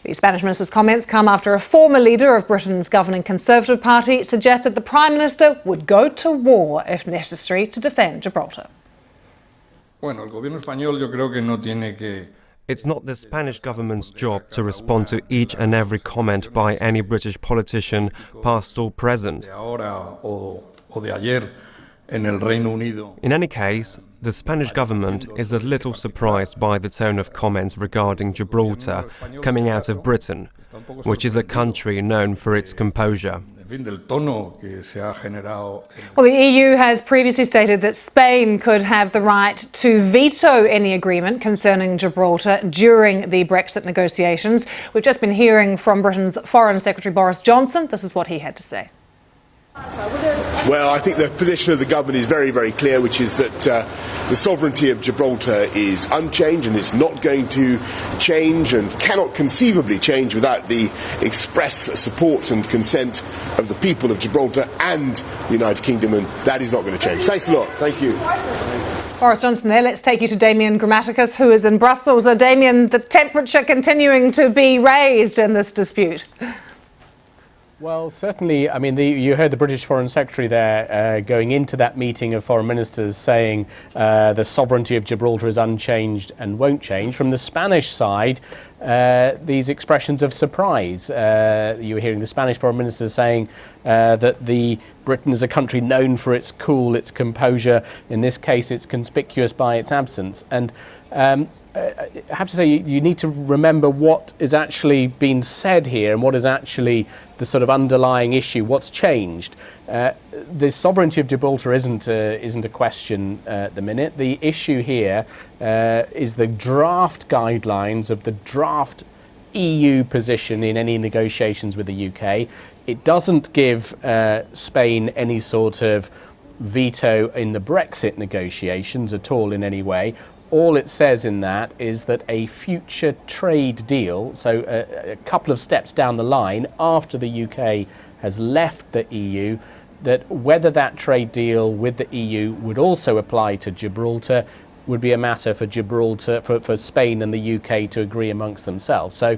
The Spanish minister's comments come after a former leader of Britain's governing Conservative Party suggested the Prime Minister would go to war if necessary to defend Gibraltar. It's not the Spanish government's job to respond to each and every comment by any British politician, past or present. In any case, the Spanish government is a little surprised by the tone of comments regarding Gibraltar coming out of Britain, which is a country known for its composure. Well, the EU has previously stated that Spain could have the right to veto any agreement concerning Gibraltar during the Brexit negotiations. We've just been hearing from Britain's Foreign Secretary Boris Johnson. This is what he had to say. Well, I think the position of the government is very, very clear, which is that the sovereignty of Gibraltar is unchanged and it's not going to change and cannot conceivably change without the express support and consent of the people of Gibraltar and the United Kingdom, and that is not going to change. Thanks a lot. Thank you. Boris Johnson there. Let's take you to Damien Grammaticus, who is in Brussels. Damien, the temperature continuing to be raised in this dispute. Well, certainly, I mean, you heard the British Foreign Secretary there going into that meeting of foreign ministers saying the sovereignty of Gibraltar is unchanged and won't change. From the Spanish side, these expressions of surprise. You were hearing the Spanish foreign minister saying that Britain is a country known for its cool, its composure. In this case, it's conspicuous by its absence. And I have to say, you need to remember what is actually being said here and what is actually the sort of underlying issue, what's changed. The sovereignty of Gibraltar isn't a question at the minute. The issue here is the draft guidelines of the draft EU position in any negotiations with the UK. It doesn't give Spain any sort of veto in the Brexit negotiations at all in any way. All it says in that is that a future trade deal, so a couple of steps down the line after the UK has left the EU, that whether that trade deal with the EU would also apply to Gibraltar would be a matter for Gibraltar, for Spain and the UK to agree amongst themselves. So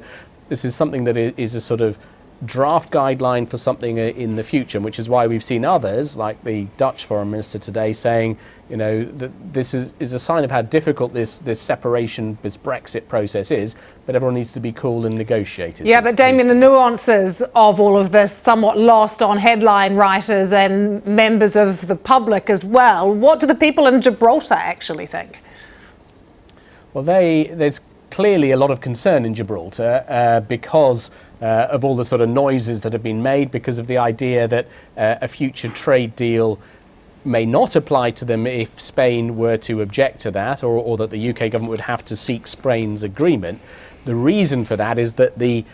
this is something that is a sort of draft guideline for something in the future, which is why we've seen others, like the Dutch Foreign Minister today, saying, you know, that this is a sign of how difficult this separation, this Brexit process is, but everyone needs to be cool and negotiate. Yeah, but Damien, the nuances of all of this somewhat lost on headline writers and members of the public as well. What do the people in Gibraltar actually think? Well, there's clearly a lot of concern in Gibraltar because of all the sort of noises that have been made, because of the idea that a future trade deal may not apply to them if Spain were to object to that, or that the UK government would have to seek Spain's agreement. The reason for that is that the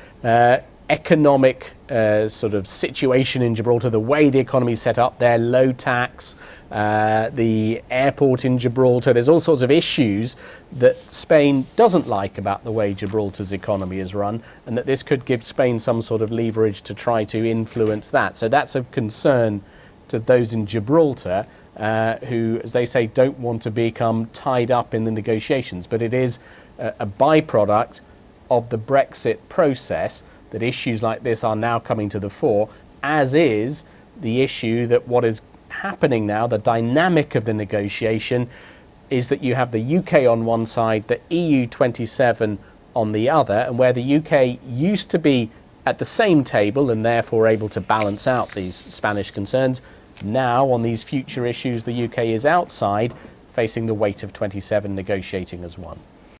economic sort of situation in Gibraltar, the way the economy is set up there, low tax, the airport in Gibraltar, there's all sorts of issues that Spain doesn't like about the way Gibraltar's economy is run, and that this could give Spain some sort of leverage to try to influence that. So that's of concern to those in Gibraltar who, as they say, don't want to become tied up in the negotiations. But it is a byproduct of the Brexit process that issues like this are now coming to the fore, as is the issue that what is happening now, the dynamic of the negotiation, is that you have the UK on one side, the EU 27 on the other, and where the UK used to be at the same table and therefore able to balance out these Spanish concerns, now on these future issues the UK is outside, facing the weight of 27 negotiating as one.